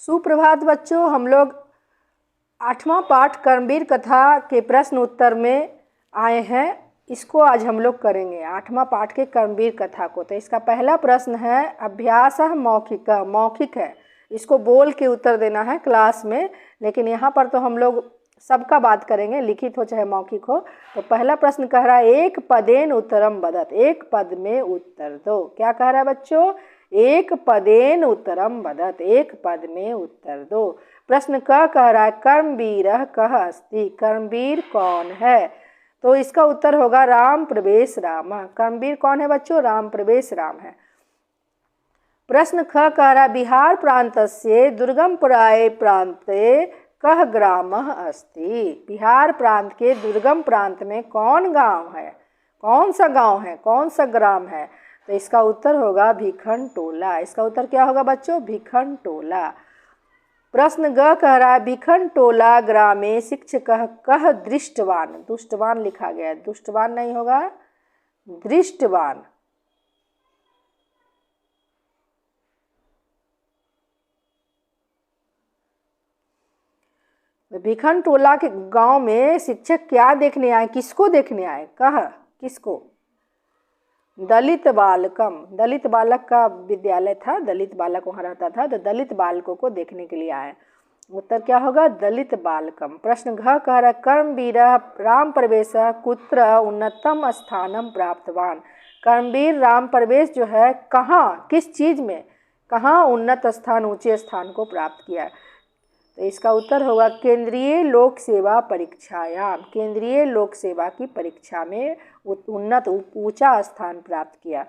सुप्रभात बच्चों, हम लोग 8वां पाठ कर्मवीर कथा के प्रश्न उत्तर में आए हैं। इसको आज हम लोग करेंगे 8वां पाठ के कर्मवीर कथा को। तो इसका पहला प्रश्न है अभ्यास मौखिक। मौखिक है, इसको बोल के उत्तर देना है क्लास में, लेकिन यहाँ पर तो हम लोग सबका बात करेंगे, लिखित हो चाहे मौखिक हो। तो पहला प्रश्न कह रहा है एक पदेन उत्तरम वदत, एक पद में उत्तर दो। क्या कह रहा है बच्चों? एक पदेन उत्तरम वदत, एक पद में उत्तर दो। प्रश्न क कह रहा है कर्मवीरः कः अस्ति, कर्मवीर कौन है? तो इसका उत्तर होगा राम प्रवेश रामः। कर्मवीर कौन है बच्चों? राम प्रवेश राम है। प्रश्न ख कह रहा है बिहार प्रांतस्य दुर्गमपुराय प्रांते कः ग्रामः अस्ति, बिहार प्रांत के दुर्गम प्रांत में कौन गांव है, कौन सा गांव है, कौन सा ग्राम है? तो इसका उत्तर होगा भिखन टोला। इसका उत्तर क्या होगा बच्चों? भिखन टोला। प्रश्न ग कह रहा है भिखन टोला ग्रामे शिक्षकः कः दृष्टवान, दुष्टवान लिखा गया है, दुष्टवान नहीं होगा, दृष्टवान। भिखन टोला के गांव में शिक्षक क्या देखने आए, किसको देखने आए? कह किसको? दलित बालकम, दलित बालक का विद्यालय था, दलित बालक वहाँ रहता था, तो दलित बालकों को देखने के लिए आए। उत्तर क्या होगा? दलित बालकम। प्रश्न घ कह रहा कर्मवीरः राम प्रवेशः कुत्र उन्नतम स्थानम प्राप्तवान, कर्मवीर राम प्रवेश जो है कहाँ, किस चीज़ में, कहाँ उन्नत स्थान, ऊंचे स्थान को प्राप्त किया? तो इसका उत्तर होगा केंद्रीय लोक सेवा परीक्षायाम, केंद्रीय लोक सेवा की परीक्षा में उन्नत ऊंचा स्थान प्राप्त किया।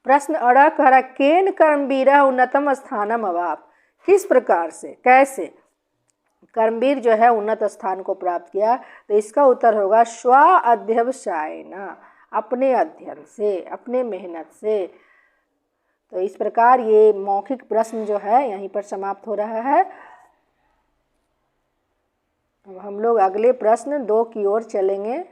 प्रश्न अड़ कह रहा केन कर्मवीरः उन्नतम स्थानम अवाप, किस प्रकार से, कैसे कर्मवीर जो है उन्नत स्थान को प्राप्त किया? तो इसका उत्तर होगा स्व अध्यवसायेन, अपने अध्ययन से, अपने मेहनत से। तो इस प्रकार ये मौखिक प्रश्न जो है यहीं पर समाप्त हो रहा है। अब हम लोग अगले प्रश्न 2 की ओर चलेंगे।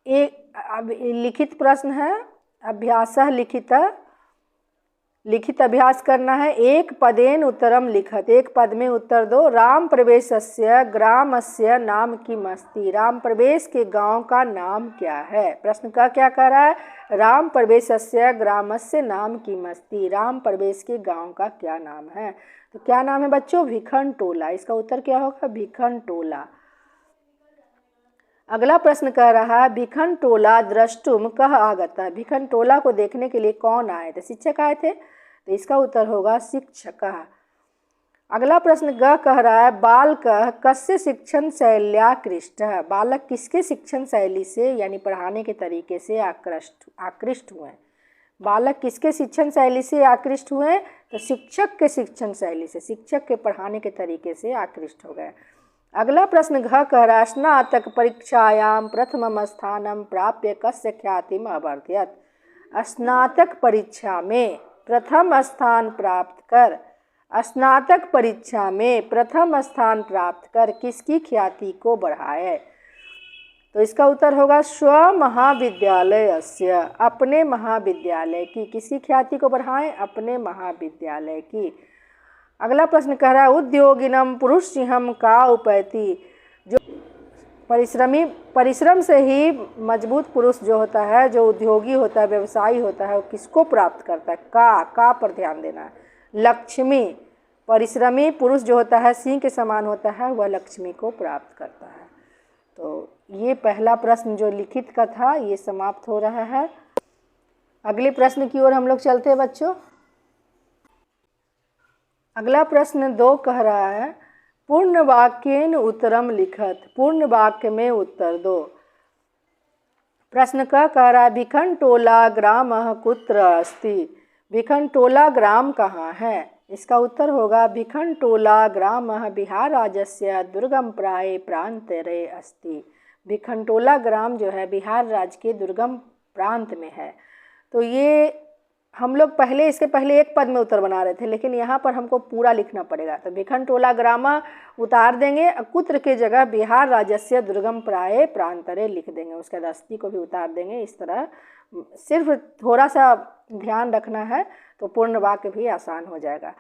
एक अब लिखित प्रश्न है, अभ्यासः लिखित अभ्यास करना है। एक पदेन उत्तरम लिखत, एक पद में उत्तर दो। राम प्रवेशस्य ग्रामस्य नाम किम अस्ति, राम प्रवेश के गांव का नाम क्या है? प्रश्न का क्या कह रहा है? राम प्रवेशस्य ग्रामस्य नाम किम अस्ति, राम प्रवेश के गांव का क्या नाम है? तो क्या नाम है बच्चों? भिखन टोला। इसका उत्तर क्या होगा? भिखन टोला। अगला प्रश्न कह रहा है भिखन टोला द्रष्टुम कः आगता, भिखन टोला को देखने के लिए कौन आए थे? शिक्षक आए थे। तो इसका उत्तर होगा शिक्षकः। अगला प्रश्न ग कह रहा है बालकः कस्य शिक्षण शैल्याकृष्टः, बालक किसके शिक्षण शैली से यानी पढ़ाने के तरीके से आकृष्ट हुए? बालक किसके शिक्षण शैली से आकृष्ट हुए? तो शिक्षक के शिक्षण शैली से, शिक्षक के पढ़ाने के तरीके से आकृष्ट हो गए। अगला प्रश्न घ कह रहा स्नातक परीक्षायाम प्रथमम स्थानम प्राप्य कस्य ख्यातिम अवर्धयत, स्नातक परीक्षा में प्रथम स्थान प्राप्त कर, स्नातक परीक्षा में प्रथम स्थान प्राप्त कर किसकी ख्याति को बढ़ाए? तो इसका उत्तर होगा स्व महाविद्यालयस्य, अपने महाविद्यालय की, किसी ख्याति को बढ़ाएं? अपने महाविद्यालय की। अगला प्रश्न कह रहा है उद्योगिनम पुरुष सिंहम का उपैति, जो परिश्रम से ही मजबूत पुरुष जो होता है, जो उद्योगी होता है, व्यवसायी होता है, वो किसको प्राप्त करता है? का पर ध्यान देना है। लक्ष्मी, परिश्रमी पुरुष जो होता है सिंह के समान होता है, वह लक्ष्मी को प्राप्त करता है। तो ये पहला प्रश्न जो लिखित का था ये समाप्त हो रहा है। अगले प्रश्न की ओर हम लोग चलते हैं बच्चों। अगला प्रश्न 2 कह रहा है पूर्ण वाक्येन उत्तरम लिखत, पूर्ण वाक्य में उत्तर दो। प्रश्न का कह रहा है भिखन टोला ग्रामः कुत्र अस्ति, भिखन टोला ग्राम कहाँ है? इसका उत्तर होगा भिखन टोला ग्रामः बिहार राज्यस्य दुर्गमप्राय प्रान्तरे अस्ति, भिखनटोला ग्राम जो है बिहार राज्य के दुर्गम प्रांत में है। तो ये हम लोग इसके पहले एक पद में उत्तर बना रहे थे, लेकिन यहाँ पर हमको पूरा लिखना पड़ेगा। तो भिखनटोला ग्राम उतार देंगे, कुत्र के जगह बिहार राज्यस्य दुर्गम प्राय प्रांतरे लिख देंगे, उसके दस्ती को भी उतार देंगे। इस तरह सिर्फ थोड़ा सा ध्यान रखना है तो पूर्ण वाक्य भी आसान हो जाएगा।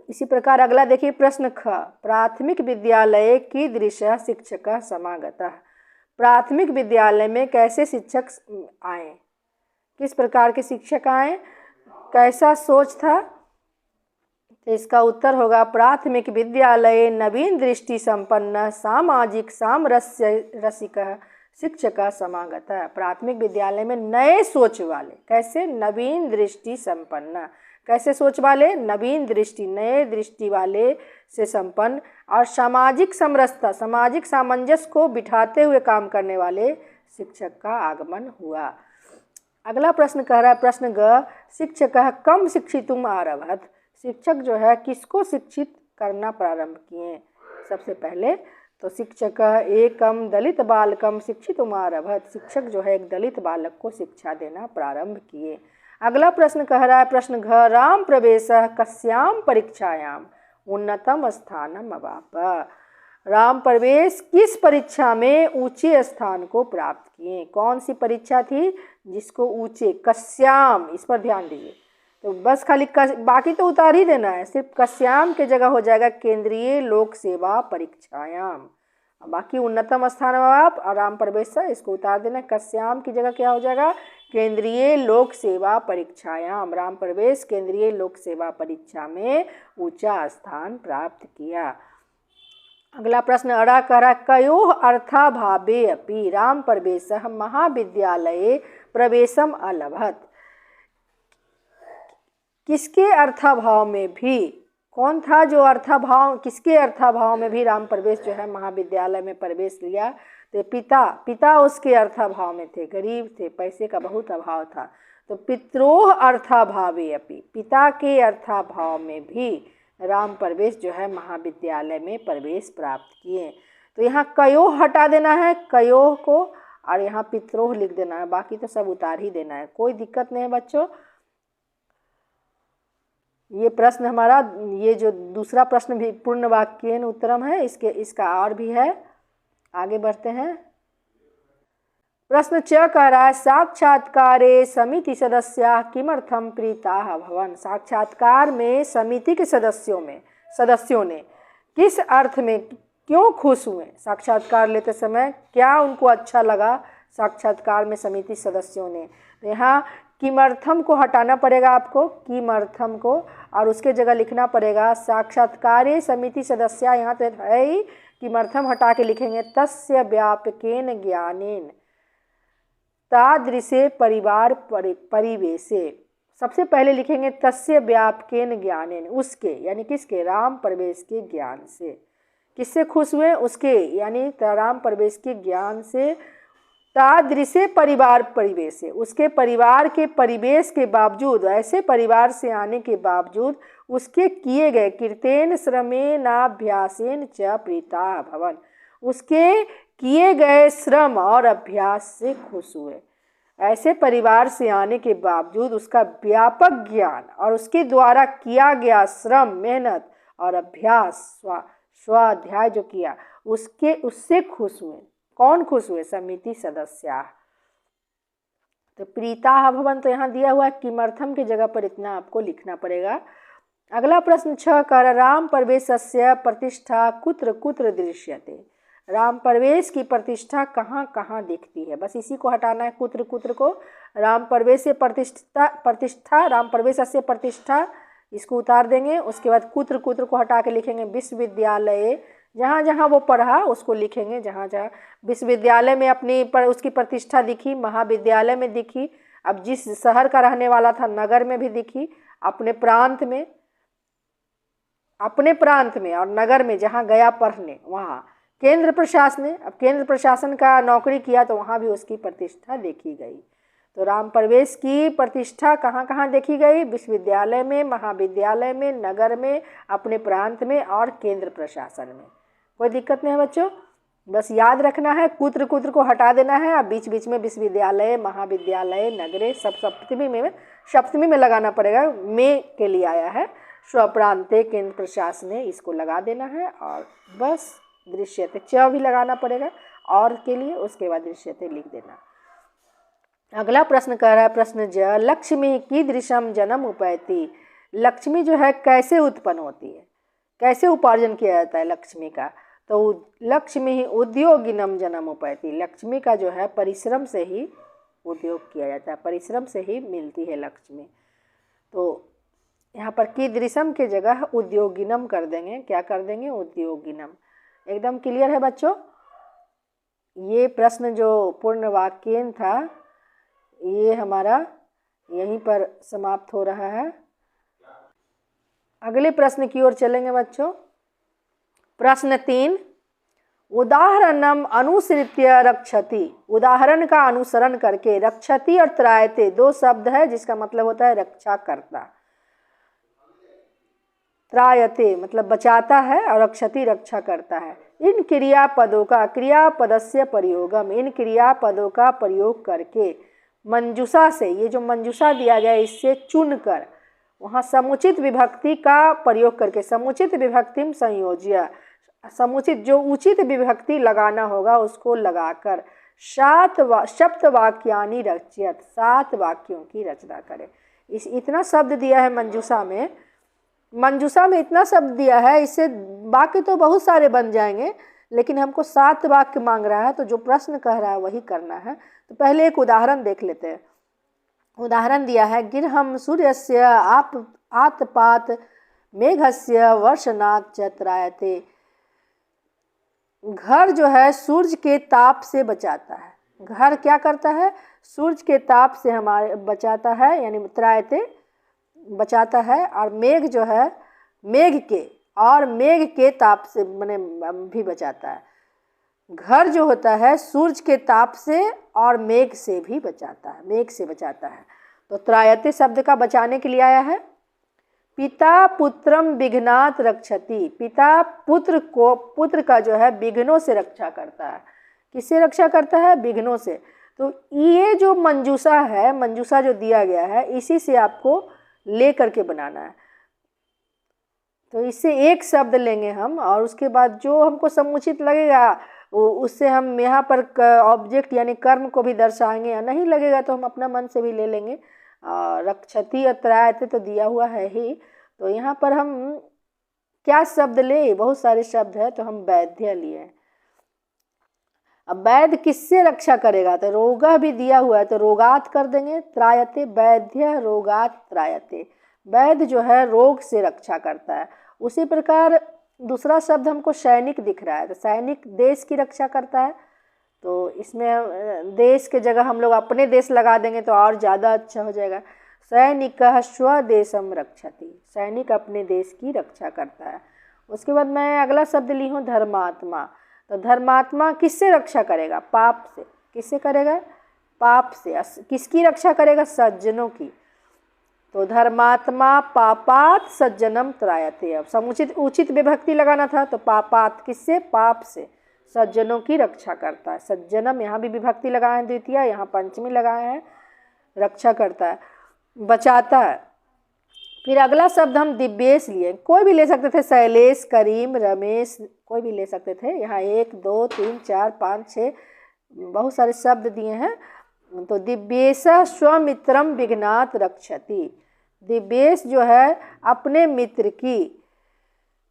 इसी प्रकार अगला देखिए प्रश्न ख, प्राथमिक विद्यालय कीदृश शिक्षक समागतः। प्राथमिक विद्यालय में कैसे शिक्षक आए, किस प्रकार के शिक्षक आए, कैसा सोच था। तो इसका उत्तर होगा प्राथमिक विद्यालय नवीन दृष्टि संपन्न सामाजिक सामरस्य रसिक शिक्षक समागत। प्राथमिक विद्यालय में नए सोच वाले, कैसे, नवीन दृष्टि संपन्न, कैसे सोच वाले, नवीन दृष्टि, नए दृष्टि वाले से संपन्न, और सामाजिक समरसता, सामाजिक सामंजस्य को बिठाते हुए काम करने वाले शिक्षक का आगमन हुआ। अगला प्रश्न कह रहा है प्रश्न ग, शिक्षक कम शिक्षितुम आरभत। शिक्षक जो है किसको शिक्षित करना प्रारंभ किए। सबसे पहले तो शिक्षक एकम दलित बालकम शिक्षितुम आरभत। शिक्षक जो है एक दलित बालक को शिक्षा देना प्रारंभ किए। अगला प्रश्न कह रहा है प्रश्न घ, राम प्रवेश कस्याम परीक्षायाम उन्नतम स्थानम अवाप। राम प्रवेश किस परीक्षा में ऊंचे स्थान को प्राप्त किए। कौन सी परीक्षा थी जिसको ऊंचे, कस्याम, इस पर ध्यान दीजिए। तो बस खाली बाकी तो उतार ही देना है, सिर्फ कस्याम के जगह हो जाएगा केंद्रीय लोक सेवा परीक्षायाम। बाकी उन्नतम स्थान आप और राम प्रवेश इसको उतार देना, कस्याम की जगह क्या हो जाएगा केंद्रीय लोक सेवा परीक्षायाम। राम प्रवेश केंद्रीय लोक सेवा परीक्षा में ऊंचा स्थान प्राप्त किया। अगला प्रश्न अड़ा कह रहा, कयोः अर्थाभावे अपि राम प्रवेशः महाविद्यालये प्रवेशम अलभत। किसके अर्थाभाव में भी, कौन था जो अर्थाभाव, किसके अर्थाभाव में भी राम प्रवेश जो है महाविद्यालय में प्रवेश लिया। तो पिता उसके अर्थाभाव में थे, गरीब थे, पैसे का बहुत अभाव था। तो पित्रोः अर्थाभावे अपि, पिता के अर्थाभाव में भी राम प्रवेश जो है महाविद्यालय में प्रवेश प्राप्त किए। तो यहाँ कयोः हटा देना है, कयोः को, और यहाँ पित्रोः लिख देना है, बाकी तो सब उतार ही देना है, कोई दिक्कत नहीं है बच्चों। ये प्रश्न हमारा, ये जो दूसरा प्रश्न भी पूर्ण वाक्येन उत्तरम है, इसका और भी है। आगे बढ़ते हैं। प्रश्न च कह रहा है, साक्षात्कारे समिति सदस्या किमर्थम प्रीताः भवन। साक्षात्कार में समिति के सदस्यों ने किस अर्थ में क्यों खुश हुए। साक्षात्कार लेते समय क्या उनको अच्छा लगा साक्षात्कार में समिति सदस्यों ने। यहाँ किमर्थम को हटाना पड़ेगा आपको, किमर्थम को, और उसके जगह लिखना पड़ेगा साक्षात्कारे समिति सदस्या। यहाँ तो है ही, किमर्थम हटा के लिखेंगे तस्य व्यापकेन ज्ञानेन तादृशे परिवार परिवेशे। सबसे पहले लिखेंगे तस्य व्यापकेन ज्ञानेन, उसके यानी किसके, राम प्रवेश के ज्ञान से। किससे खुश हुए, उसके यानी राम प्रवेश के ज्ञान से। तादृशे परिवार परिवेश से, उसके परिवार के परिवेश के बावजूद, ऐसे परिवार से आने के बावजूद उसके किए गए कृतेन श्रमेनाभ्यासेन च प्रीता भवन, उसके किए गए श्रम और अभ्यास से खुश हुए। ऐसे परिवार से आने के बावजूद उसका व्यापक ज्ञान और उसके द्वारा किया गया श्रम, मेहनत और अभ्यास, स्वाध्याय जो किया, उससे खुश हुए। कौन खुश हुए, समिति सदस्य। तो प्रीता भवन तो यहाँ दिया हुआ है, किमर्थम की जगह पर इतना आपको लिखना पड़ेगा। अगला प्रश्न 6 कर, राम प्रवेशस्य प्रतिष्ठा कुत्र कुत्र दृश्यते। राम प्रवेश की प्रतिष्ठा कहाँ कहाँ दिखती है, बस इसी को हटाना है, कुत्र कुत्र को। राम प्रवेश से प्रतिष्ठा, राम प्रवेशस्य प्रतिष्ठा, इसको उतार देंगे। उसके बाद कुत्र कुत्र को हटा के लिखेंगे विश्वविद्यालय, जहाँ जहाँ वो पढ़ा उसको लिखेंगे, जहाँ जहाँ विश्वविद्यालय में उसकी प्रतिष्ठा दिखी, महाविद्यालय में दिखी, अब जिस शहर का रहने वाला था नगर में भी दिखी, अपने प्रांत में और नगर में जहाँ गया पढ़ने वहाँ केंद्र प्रशासन का नौकरी किया तो वहाँ भी उसकी प्रतिष्ठा देखी गई। तो राम प्रवेश की प्रतिष्ठा कहाँ कहाँ देखी गई, विश्वविद्यालय में, महाविद्यालय में, नगर में, अपने प्रांत में और केंद्र प्रशासन में। कोई दिक्कत नहीं है बच्चों। बस याद रखना है, कुत्र कुत्र को हटा देना है। अब बीच बीच में विश्वविद्यालय, महाविद्यालय, नगरे सब सप्तमी में लगाना पड़ेगा। में के लिए आया है, स्वप्रांते केंद्र प्रशासने, इसको लगा देना है। और बस दृश्यते च भी लगाना पड़ेगा और के लिए, उसके बाद दृश्यते लिख देना। अगला प्रश्न कह रहा है प्रश्न ज, लक्ष्मी कीदृशम जन्म उपैति। लक्ष्मी जो है कैसे उत्पन्न होती है, कैसे उपार्जन किया जाता है लक्ष्मी का। तो लक्ष्मी उद्योगिनम जन्म उपैति। लक्ष्मी का जो है परिश्रम से ही उद्योग किया जाता है, परिश्रम से ही मिलती है लक्ष्मी। तो यहाँ पर कीदृशम के जगह उद्योगिनम कर देंगे। क्या कर देंगे? उद्योगिनम। एकदम क्लियर है बच्चों? ये प्रश्न जो पूर्ण वाक्यन था ये हमारा यहीं पर समाप्त हो रहा है। अगले प्रश्न की ओर चलेंगे बच्चों। प्रश्न 3, उदाहरणम अनुसृत्य रक्षति। उदाहरण का अनुसरण करके रक्षति और त्रायते दो शब्द है जिसका मतलब होता है रक्षा करता। त्रायते मतलब बचाता है और रक्षति रक्षा करता है। इन क्रियापदों का क्रियापदस्य प्रयोगम, इन क्रियापदों का प्रयोग करके मंजूषा से, ये जो मंजूषा दिया गया इससे चुनकर वहाँ समुचित विभक्ति का प्रयोग करके, समुचित विभक्तिम संयोज्य, समुचित जो उचित विभक्ति लगाना होगा उसको लगाकर सप्तवाक्यानि रचयत, 7 वाक्यों की रचना करें। इतना शब्द दिया है मंजूषा में, मंजूषा में इतना शब्द दिया है, इससे वाक्य तो बहुत सारे बन जाएंगे लेकिन हमको 7 वाक्य मांग रहा है। तो जो प्रश्न कह रहा है वही करना है। तो पहले एक उदाहरण देख लेते हैं। उदाहरण दिया है, गिरहम सूर्यस्य आतपात मेघस्य वर्षणात् च त्रायते। घर जो है सूर्य के ताप से बचाता है। घर क्या करता है? सूर्य के ताप से हमारे बचाता है, यानी त्रायते बचाता है। और मेघ जो है मेघ के ताप से भी बचाता है। घर जो होता है सूर्य के ताप से और मेघ से भी बचाता है, मेघ से बचाता है। तो त्रायते शब्द का बचाने के लिए आया है। पिता पुत्रम विघ्नात् रक्षति। पिता पुत्र का जो है विघ्नों से रक्षा करता है। किससे रक्षा करता है? विघ्नों से। तो ये जो मंजूषा है, मंजूषा जो दिया गया है इसी से आपको ले करके बनाना है। तो इससे एक शब्द लेंगे हम और उसके बाद जो हमको समुचित लगेगा उससे हम यहाँ पर ऑब्जेक्ट यानी कर्म को भी दर्शाएंगे, या नहीं लगेगा तो हम अपना मन से भी ले लेंगे। रक्षति और त्रायते तो दिया हुआ है ही, तो यहाँ पर हम क्या शब्द ले? बहुत सारे शब्द है तो हम वैद्य लिए। अब वैद्य किससे रक्षा करेगा? तो रोगा भी दिया हुआ है तो रोगात कर देंगे। त्रायते वैद्य रोगात त्रायते। वैद्य जो है रोग से रक्षा करता है। उसी प्रकार दूसरा शब्द हमको सैनिक दिख रहा है, तो सैनिक देश की रक्षा करता है। तो इसमें देश के जगह हम लोग अपने देश लगा देंगे तो और ज़्यादा अच्छा हो जाएगा। सैनिकः स्वदेशम रक्षति। सैनिक अपने देश की रक्षा करता है। उसके बाद मैं अगला शब्द ली हूँ धर्मात्मा। तो धर्मात्मा किससे रक्षा करेगा? पाप से। किससे करेगा? पाप से। किसकी रक्षा करेगा? सज्जनों की। तो धर्मात्मा पापात सज्जनम त्रायते। अब समुचित उचित विभक्ति लगाना था तो पापात किससे? पाप से। सज्जनों की रक्षा करता है। सज्जनम यहाँ भी विभक्ति लगाए हैं द्वितीय, यहाँ पंचमी लगाए हैं। रक्षा करता है, बचाता है। फिर अगला शब्द हम दिव्येश लिए। कोई भी ले सकते थे, शैलेश, करीम, रमेश, कोई भी ले सकते थे। यहाँ 1 2 3 4 5 6 बहुत सारे शब्द दिए हैं। तो दिव्येश स्वमित्रम विघ्नात् रक्षति। दिव्येश जो है अपने मित्र की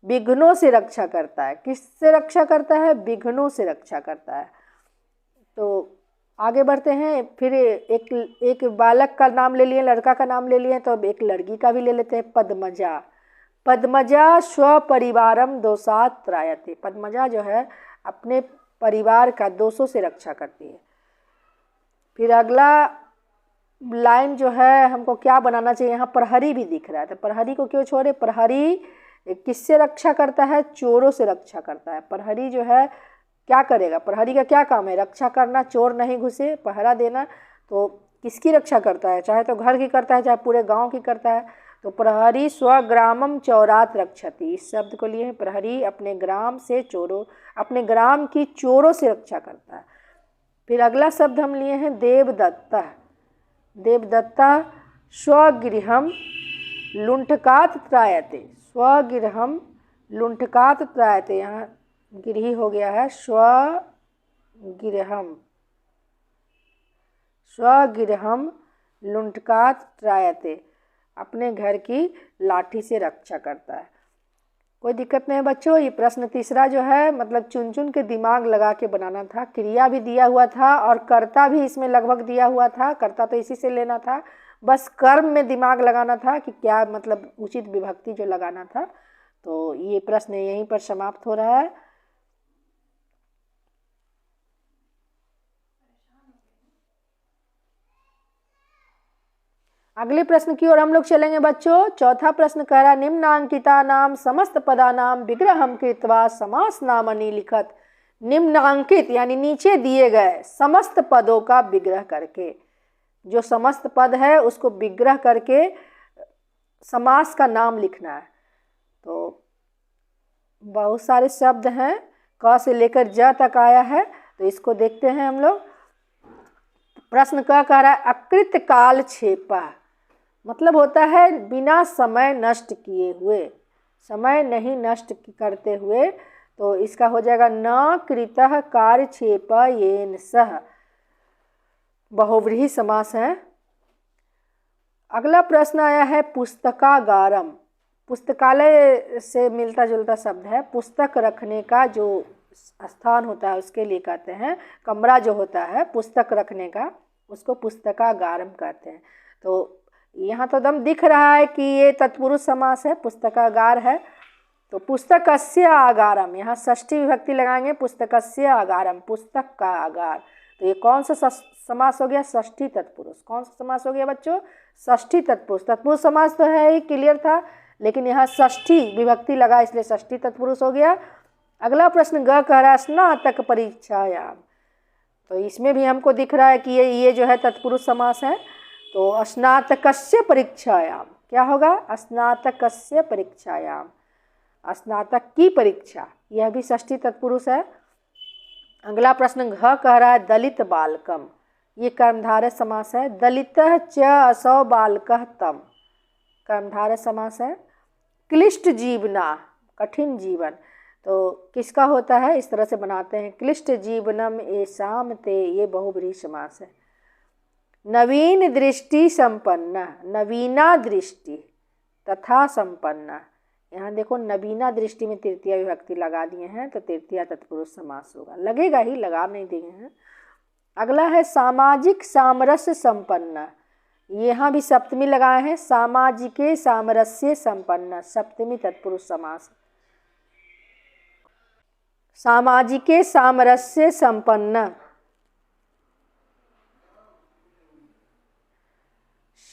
विघ्नों से रक्षा करता है। किससे रक्षा करता है? विघ्नों से रक्षा करता है। तो आगे बढ़ते हैं। फिर एक बालक का नाम ले लिए, लड़का का नाम ले लिए, तो अब एक लड़की का भी ले लेते हैं। पद्मजा। पद्मजा स्वपरिवारम दोषात् त्रायते। पद्मजा जो है अपने परिवार का दोषों से रक्षा करती है। फिर अगला लाइन जो है हमको क्या बनाना चाहिए? यहाँ प्रहरी भी दिख रहा है, तो प्रहरी को क्यों छोड़े? प्रहरी किससे रक्षा करता है? चोरों से रक्षा करता है। प्रहरी जो है क्या करेगा? प्रहरी का क्या काम है? रक्षा करना, चोर नहीं घुसे, पहरा देना। तो किसकी रक्षा करता है? चाहे तो घर की करता है, चाहे पूरे गांव की करता है। तो प्रहरी स्वग्रामम चौरात रक्षति, इस शब्द को लिए हैं। प्रहरी अपने ग्राम से चोरों, अपने ग्राम की चोरों से रक्षा करता है। फिर अगला शब्द हम लिए हैं देवदत्ता। देवदत्ता स्वगृहम लुंठकात त्रायते, स्वगृहम लुंठकात त्रायते, यहाँ गृह हो गया है स्वगृहम, स्वगृहम लुंठकात त्रायते, अपने घर की लाठी से रक्षा करता है। कोई दिक्कत नहीं है बच्चों। ये प्रश्न तीसरा जो है मतलब चुन चुन के दिमाग लगा के बनाना था। क्रिया भी दिया हुआ था और कर्ता भी इसमें लगभग दिया हुआ था। कर्ता तो इसी से लेना था, बस कर्म में दिमाग लगाना था कि क्या मतलब उचित विभक्ति जो लगाना था। तो ये प्रश्न यहीं पर समाप्त हो रहा है। अगले प्रश्न की ओर हम लोग चलेंगे बच्चों। चौथा प्रश्न कह रहा है निम्नांकिता नाम समस्त पदानाम विग्रहम कृत्वा समास नामनि लिखत। निम्नांकित यानी नीचे दिए गए समस्त पदों का विग्रह करके, जो समस्त पद है उसको विग्रह करके समास का नाम लिखना है। तो बहुत सारे शब्द हैं, क से लेकर ज तक आया है, तो इसको देखते हैं हम लोग। प्रश्न क कह रहा है अकृत काल क्षेपा, मतलब होता है बिना समय नष्ट किए हुए, समय नहीं नष्ट करते हुए। तो इसका हो जाएगा न कृतः कार्यक्षेप येन सह, बहुव्रीहि समास है। अगला प्रश्न आया है पुस्तकागारम, पुस्तकालय से मिलता जुलता शब्द है। पुस्तक रखने का जो स्थान होता है उसके लिए कहते हैं, कमरा जो होता है पुस्तक रखने का उसको पुस्तकागारम कहते हैं। तो यहाँ तो दम दिख रहा है कि ये तत्पुरुष समास है, पुस्तकागार है। तो पुस्तकस्य आगारम, यहाँ षष्ठी विभक्ति लगाएंगे, पुस्तकस्य आगारम, पुस्तक का आगार। तो ये कौन सा समास हो गया? षष्ठी तत्पुरुष। कौन सा समास हो गया बच्चों? षष्ठी तत्पुरुष। तत्पुरुष समास तो है ही, क्लियर था, लेकिन यहाँ षष्ठी विभक्ति लगा इसलिए षष्ठी तत्पुरुष हो गया। अगला प्रश्न ग कह रहा है स्नातक परीक्षायाम, तो इसमें भी हमको दिख रहा है कि ये जो है तत्पुरुष समास है। तो स्नातकस्य परीक्षायाम क्या होगा? स्नातकस्य परीक्षायाम, स्नातक की परीक्षा, यह भी षष्ठी तत्पुरुष है। अगला प्रश्न घ कह रहा है दलित बालकम, ये कर्मधारय समास है। दलितः च असौ बालकः तम, कर्मधारय समास है। क्लिष्ट जीवना, कठिन जीवन, तो किसका होता है? इस तरह से बनाते हैं, क्लिष्ट जीवनम एषाम ते, ये बहुव्रीहि समास है। नवीन दृष्टि संपन्न, नवीना दृष्टि तथा संपन्न, यहाँ देखो नवीना दृष्टि में तृतीया विभक्ति लगा दिए हैं तो तृतीया तत्पुरुष समास होगा, लगेगा ही, लगा नहीं दिए हैं। अगला है सामाजिक सामरस्य संपन्न, यहाँ भी सप्तमी लगाए हैं, सामाजिके सामरस्य संपन्न, सप्तमी तत्पुरुष समास। सामाजिके सामरस्य संपन्न,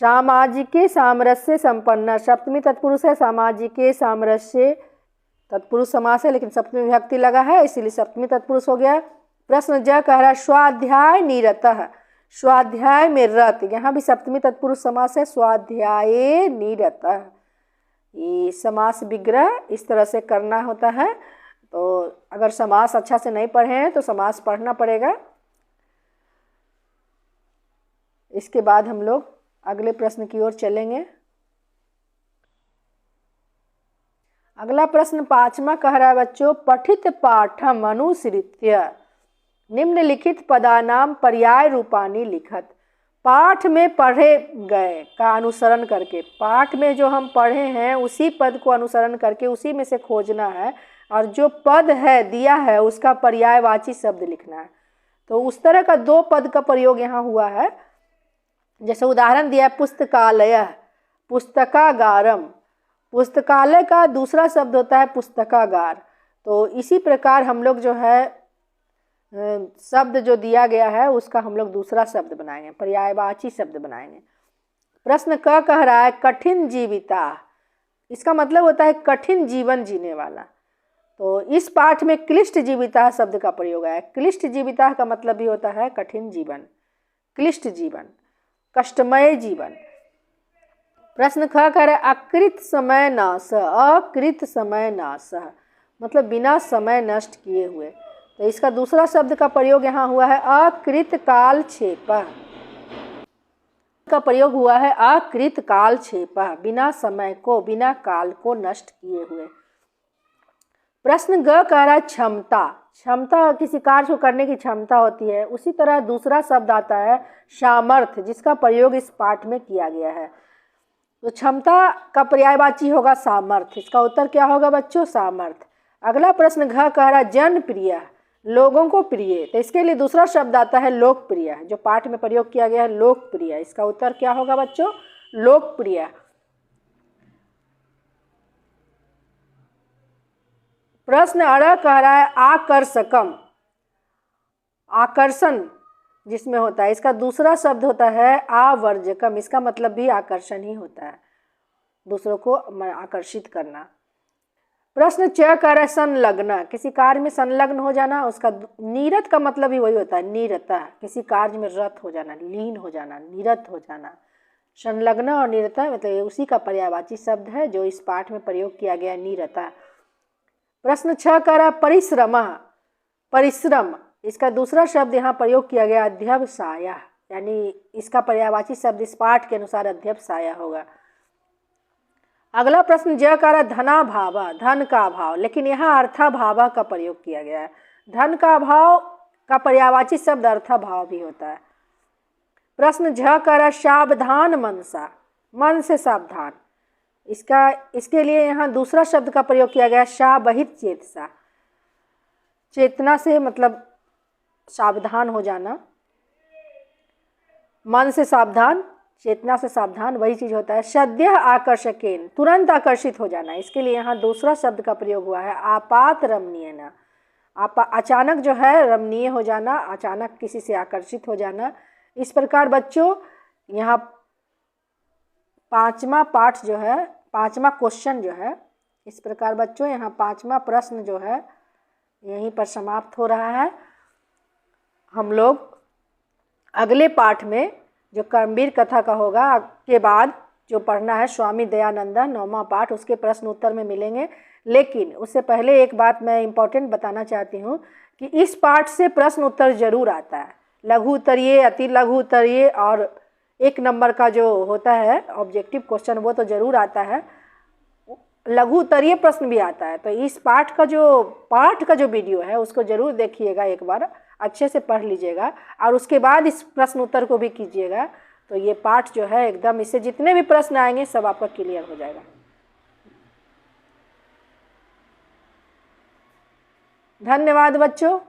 सामाजिके सामरस्य संपन्न, सप्तमी तत्पुरुष है। सामाजिके सामरस्य तत्पुरुष समास है, लेकिन सप्तमी विभक्ति लगा है इसीलिए सप्तमी तत्पुरुष हो गया। प्रश्न ज कह रहा है स्वाध्याय निरतः, स्वाध्याय में रत, यहाँ भी सप्तमी तत्पुरुष समास है। स्वाध्याये निरतः, ये समास विग्रह इस तरह से करना होता है। तो अगर समास अच्छा से नहीं पढ़े हैं तो समास पढ़ना पड़ेगा। इसके बाद हम लोग अगले प्रश्न की ओर चलेंगे। अगला प्रश्न पांचवा कह रहा है बच्चों पठित पाठम अनुसृत्य निम्नलिखित पदानाम पर्याय रूपानी लिखत। पाठ में पढ़े गए का अनुसरण करके, पाठ में जो हम पढ़े हैं उसी पद को अनुसरण करके उसी में से खोजना है, और जो पद है दिया है उसका पर्यायवाची शब्द लिखना है। तो उस तरह का दो पद का प्रयोग यहाँ हुआ है। जैसे उदाहरण दिया है पुस्तकालय, पुस्तकागारम, पुस्तकालय का दूसरा शब्द होता है पुस्तकागार। तो इसी प्रकार हम लोग जो है शब्द जो दिया गया है उसका हम लोग दूसरा शब्द बनाएंगे, पर्यायवाची शब्द बनाएंगे। प्रश्न क कह रहा है कठिन जीविता, इसका मतलब होता है कठिन जीवन जीने वाला। तो इस पाठ में क्लिष्ट जीविता शब्द का प्रयोग है। क्लिष्ट जीविता का मतलब भी होता है कठिन जीवन, क्लिष्ट जीवन, कष्टमय जीवन। प्रश्न ख कह रहा है अकृत समय नाश, अकृत समय नाश मतलब बिना समय नष्ट किए हुए। तो इसका दूसरा शब्द का प्रयोग यहाँ हुआ है अकृत कालक्षेप का प्रयोग हुआ है अकृत कालक्षेप, बिना समय को बिना काल को नष्ट किए हुए। प्रश्न ग कह रहा है क्षमता, क्षमता किसी कार्य को करने की क्षमता होती है। उसी तरह दूसरा शब्द आता है सामर्थ्य, जिसका प्रयोग इस पाठ में किया गया है। तो क्षमता का पर्यायवाची होगा सामर्थ्य। इसका उत्तर क्या होगा बच्चों? सामर्थ्य। अगला प्रश्न घ कह रहा है जनप्रिय, लोगों को प्रिय। तो इसके लिए दूसरा शब्द आता है लोकप्रिय, जो पाठ में प्रयोग किया गया है लोकप्रिय। इसका उत्तर क्या होगा बच्चों? लोकप्रिय। प्रश्न अड़ कह रहा है आकर्षकम, आकर्षण जिसमें होता है। इसका दूसरा शब्द होता है आवर्जकम। इसका मतलब भी आकर्षण ही होता है, दूसरों को आकर्षित करना। प्रश्न च कह रहा है संलग्न, किसी कार्य में संलग्न हो जाना। उसका नीरत का मतलब ही वही होता है, नीरता, किसी कार्य में रत हो जाना, लीन हो जाना, नीरत हो जाना। संलग्न और नीरता मतलब उसी का पर्यायवाची शब्द है जो इस पाठ में प्रयोग किया गया है, नीरता। प्रश्न 6 कह रहा है परिश्रम, परिश्रम। इसका दूसरा शब्द यहाँ प्रयोग किया गया अध्यवसाय, यानी इसका पर्यायवाची शब्द इस पाठ के अनुसार अध्यवसाय होगा। अगला प्रश्न ज कह रहा है धनाभाव, धन का अभाव, लेकिन यहाँ अर्थाभाव का प्रयोग किया गया है। धन का अभाव का पर्यायवाची शब्द अर्थाभाव भी होता है। प्रश्न झ कह रहा है सावधान मनसा, मन से सावधान। इसके लिए यहाँ दूसरा शब्द का प्रयोग किया गया सावहित चेतसा, चेतना से मतलब सावधान हो जाना। मन से सावधान, चेतना से सावधान वही चीज होता है। सद्य आकर्षकेन, तुरंत आकर्षित हो जाना। इसके लिए यहाँ दूसरा शब्द का प्रयोग हुआ है आपात रमणीय न, अचानक जो है रमणीय हो जाना, अचानक किसी से आकर्षित हो जाना। इस प्रकार बच्चों यहाँ पांचवा पाठ जो है, पांचवा क्वेश्चन जो है, इस प्रकार बच्चों यहाँ पांचवा प्रश्न जो है यहीं पर समाप्त हो रहा है। हम लोग अगले पाठ में जो कर्मवीर कथा का होगा के बाद जो पढ़ना है स्वामी दयानंद 9वां पाठ, उसके प्रश्न उत्तर में मिलेंगे। लेकिन उससे पहले एक बात मैं इम्पोर्टेंट बताना चाहती हूँ कि इस पाठ से प्रश्न उत्तर जरूर आता है। लघु उत्तरीय, अति लघु उत्तरीय और 1 नंबर का जो होता है ऑब्जेक्टिव क्वेश्चन वो तो जरूर आता है, लघु उत्तरीय प्रश्न भी आता है। तो इस पाठ का जो वीडियो है उसको जरूर देखिएगा, एक बार अच्छे से पढ़ लीजिएगा और उसके बाद इस प्रश्न उत्तर को भी कीजिएगा। तो ये पाठ जो है एकदम, इससे जितने भी प्रश्न आएंगे सब आपका क्लियर हो जाएगा। धन्यवाद बच्चों।